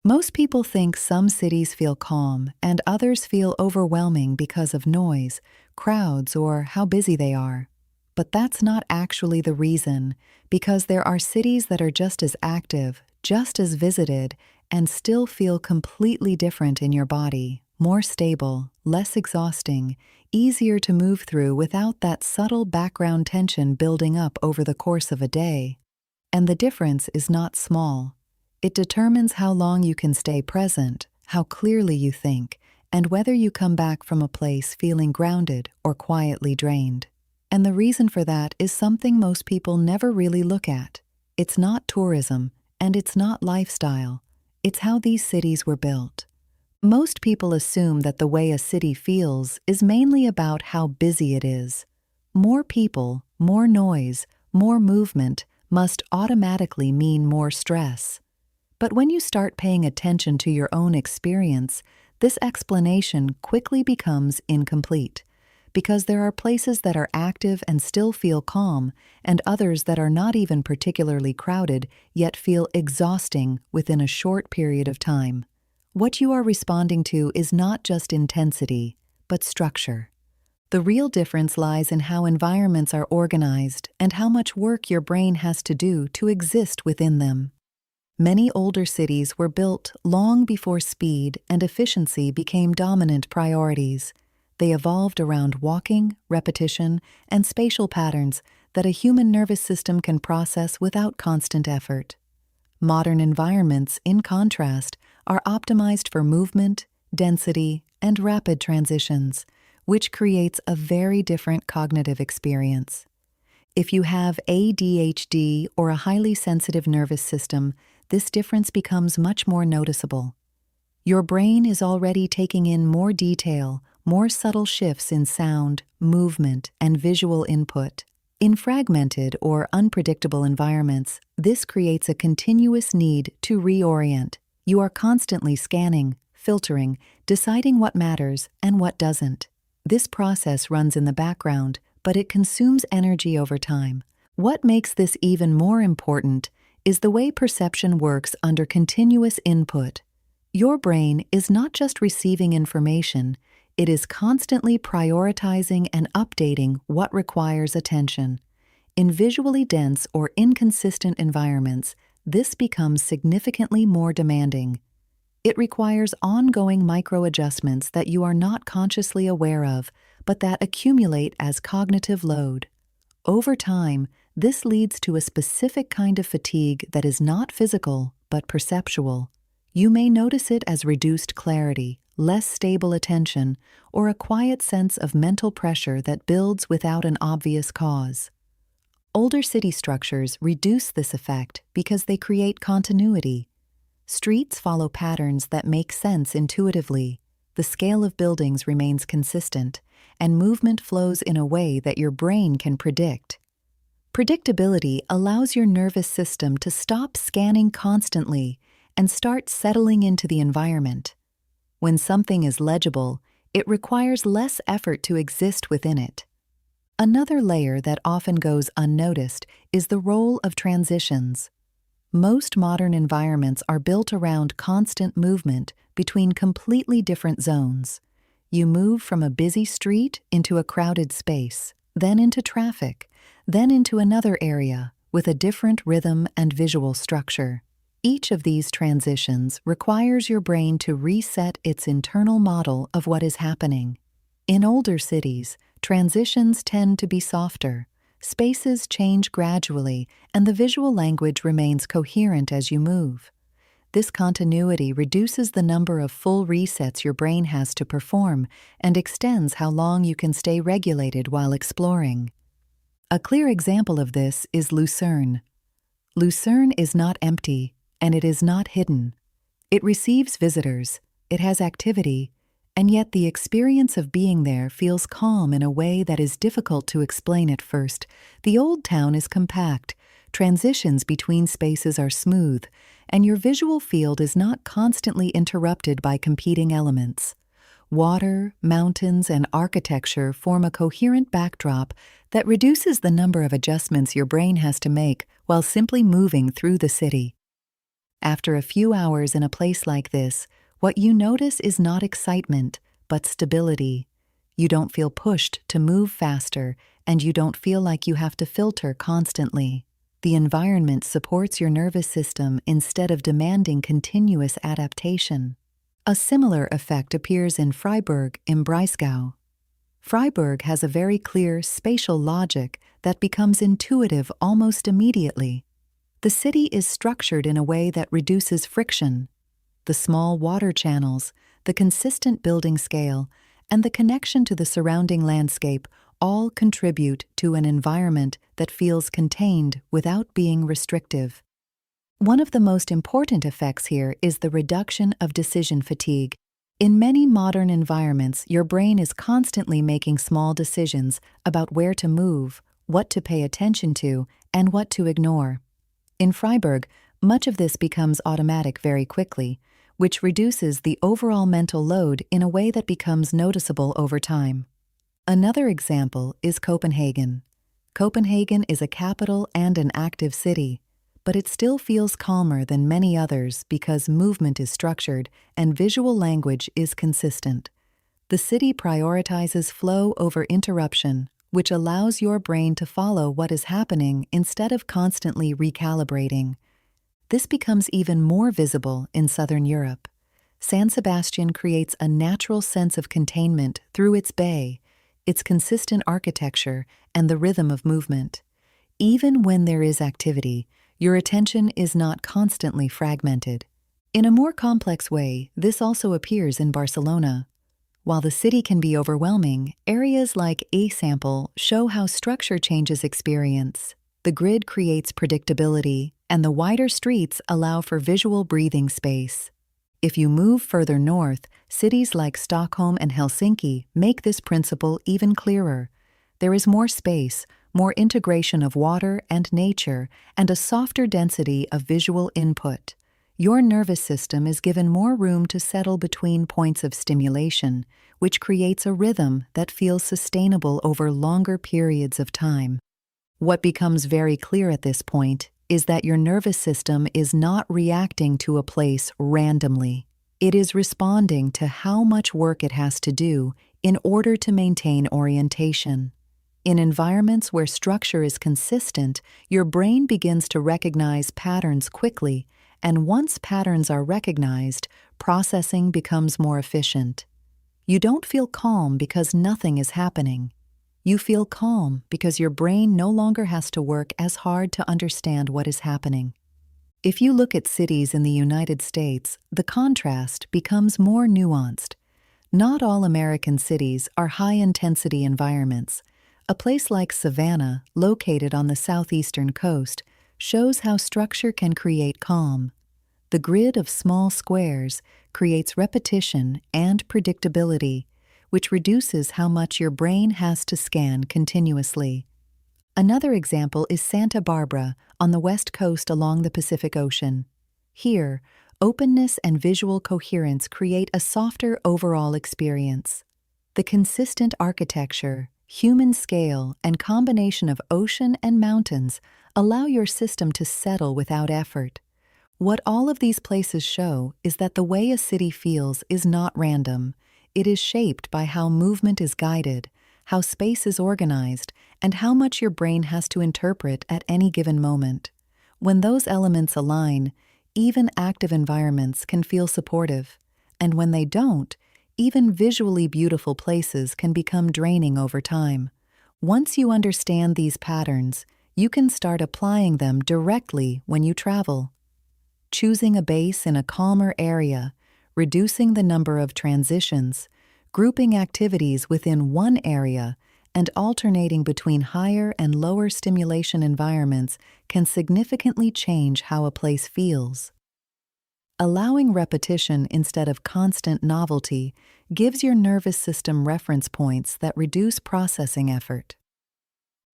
Most people think some cities feel calm and others feel overwhelming because of noise, crowds, or how busy they are. But that's not actually the reason, because there are cities that are just as active, just as visited, and still feel completely different in your body, more stable, less exhausting, easier to move through without that subtle background tension building up over the course of a day. And the difference is not small. It determines how long you can stay present, how clearly you think, and whether you come back from a place feeling grounded or quietly drained. And the reason for that is something most people never really look at. It's not tourism, and it's not lifestyle. It's how these cities were built. Most people assume that the way a city feels is mainly about how busy it is. More people, more noise, more movement must automatically mean more stress. But when you start paying attention to your own experience, this explanation quickly becomes incomplete, because there are places that are active and still feel calm, and others that are not even particularly crowded, yet feel exhausting within a short period of time. What you are responding to is not just intensity, but structure. The real difference lies in how environments are organized and how much work your brain has to do to exist within them. Many older cities were built long before speed and efficiency became dominant priorities. They evolved around walking, repetition, and spatial patterns that a human nervous system can process without constant effort. Modern environments, in contrast, are optimized for movement, density, and rapid transitions, which creates a very different cognitive experience. If you have ADHD or a highly sensitive nervous system, this difference becomes much more noticeable. Your brain is already taking in more detail, more subtle shifts in sound, movement, and visual input. In fragmented or unpredictable environments, this creates a continuous need to reorient. You are constantly scanning, filtering, deciding what matters and what doesn't. This process runs in the background, but it consumes energy over time. What makes this even more important is the way perception works under continuous input. Your brain is not just receiving information, it is constantly prioritizing and updating what requires attention. In visually dense or inconsistent environments, this becomes significantly more demanding. It requires ongoing micro-adjustments that you are not consciously aware of, but that accumulate as cognitive load. Over time, this leads to a specific kind of fatigue that is not physical, but perceptual. You may notice it as reduced clarity, less stable attention, or a quiet sense of mental pressure that builds without an obvious cause. Older city structures reduce this effect because they create continuity. Streets follow patterns that make sense intuitively. The scale of buildings remains consistent, and movement flows in a way that your brain can predict. Predictability allows your nervous system to stop scanning constantly and start settling into the environment. When something is legible, it requires less effort to exist within it. Another layer that often goes unnoticed is the role of transitions. Most modern environments are built around constant movement between completely different zones. You move from a busy street into a crowded space, then into traffic, then into another area with a different rhythm and visual structure. Each of these transitions requires your brain to reset its internal model of what is happening. In older cities, transitions tend to be softer. Spaces change gradually, and the visual language remains coherent as you move. This continuity reduces the number of full resets your brain has to perform and extends how long you can stay regulated while exploring. A clear example of this is Lucerne. Lucerne is not empty, and it is not hidden. It receives visitors, it has activity, and yet the experience of being there feels calm in a way that is difficult to explain at first. The old town is compact, transitions between spaces are smooth, and your visual field is not constantly interrupted by competing elements. Water, mountains, and architecture form a coherent backdrop that reduces the number of adjustments your brain has to make while simply moving through the city. After a few hours in a place like this, what you notice is not excitement, but stability. You don't feel pushed to move faster, and you don't feel like you have to filter constantly. The environment supports your nervous system instead of demanding continuous adaptation. A similar effect appears in Freiburg in Breisgau. Freiburg has a very clear spatial logic that becomes intuitive almost immediately. The city is structured in a way that reduces friction. The small water channels, the consistent building scale, and the connection to the surrounding landscape all contribute to an environment that feels contained without being restrictive. One of the most important effects here is the reduction of decision fatigue. In many modern environments, your brain is constantly making small decisions about where to move, what to pay attention to, and what to ignore. In Freiburg, much of this becomes automatic very quickly, which reduces the overall mental load in a way that becomes noticeable over time. Another example is Copenhagen. Copenhagen is a capital and an active city, but it still feels calmer than many others because movement is structured and visual language is consistent. The city prioritizes flow over interruption, which allows your brain to follow what is happening instead of constantly recalibrating. This becomes even more visible in Southern Europe. San Sebastián creates a natural sense of containment through its bay, its consistent architecture, and the rhythm of movement. Even when there is activity, your attention is not constantly fragmented. In a more complex way, this also appears in Barcelona. While the city can be overwhelming, areas like A-sample show how structure changes experience. The grid creates predictability, and the wider streets allow for visual breathing space. If you move further north, cities like Stockholm and Helsinki make this principle even clearer. There is more space, more integration of water and nature, and a softer density of visual input. Your nervous system is given more room to settle between points of stimulation, which creates a rhythm that feels sustainable over longer periods of time. What becomes very clear at this point is that your nervous system is not reacting to a place randomly. It is responding to how much work it has to do in order to maintain orientation. In environments where structure is consistent, your brain begins to recognize patterns quickly, and once patterns are recognized, processing becomes more efficient. You don't feel calm because nothing is happening. You feel calm because your brain no longer has to work as hard to understand what is happening. If you look at cities in the United States, the contrast becomes more nuanced. Not all American cities are high-intensity environments. A place like Savannah, located on the southeastern coast, shows how structure can create calm. The grid of small squares creates repetition and predictability, which reduces how much your brain has to scan continuously. Another example is Santa Barbara on the west coast along the Pacific Ocean. Here, openness and visual coherence create a softer overall experience. The consistent architecture, human scale, and combination of ocean and mountains allow your system to settle without effort. What all of these places show is that the way a city feels is not random. It is shaped by how movement is guided, how space is organized, and how much your brain has to interpret at any given moment. When those elements align, even active environments can feel supportive, and when they don't, even visually beautiful places can become draining over time. Once you understand these patterns, you can start applying them directly when you travel. Choosing a base in a calmer area, reducing the number of transitions, grouping activities within one area, and alternating between higher and lower stimulation environments can significantly change how a place feels. Allowing repetition instead of constant novelty gives your nervous system reference points that reduce processing effort.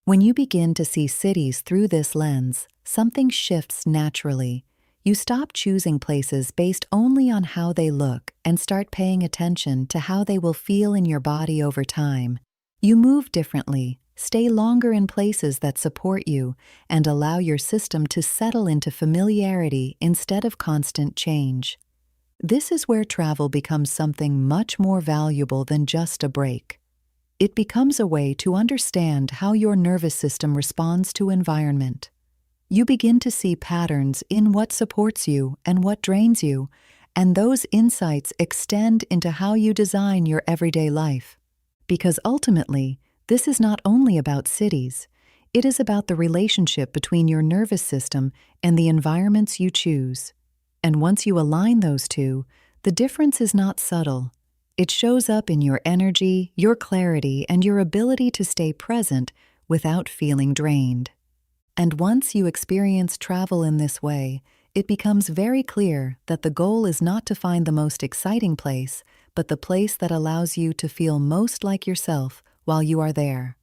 When you begin to see cities through this lens, something shifts naturally. You stop choosing places based only on how they look and start paying attention to how they will feel in your body over time. You move differently, Stay longer in places that support you and allow your system to settle into familiarity instead of constant change. This is where travel becomes something much more valuable than just a break. It becomes a way to understand how your nervous system responds to environment. You begin to see patterns in what supports you and what drains you, and those insights extend into how you design your everyday life. Because ultimately, this is not only about cities, it is about the relationship between your nervous system and the environments you choose. And once you align those two, the difference is not subtle. It shows up in your energy, your clarity, and your ability to stay present without feeling drained. And once you experience travel in this way, it becomes very clear that the goal is not to find the most exciting place, but the place that allows you to feel most like yourself while you are there.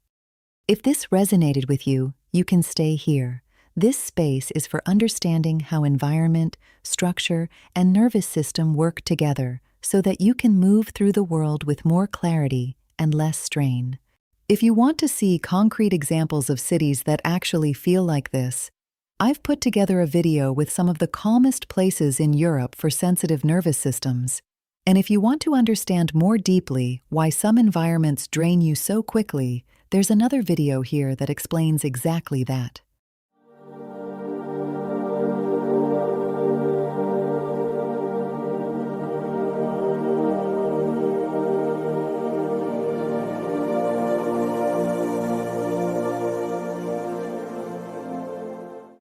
If this resonated with you, you can stay here. This space is for understanding how environment, structure, and nervous system work together so that you can move through the world with more clarity and less strain. If you want to see concrete examples of cities that actually feel like this, I've put together a video with some of the calmest places in Europe for sensitive nervous systems. And if you want to understand more deeply why some environments drain you so quickly, there's another video here that explains exactly that.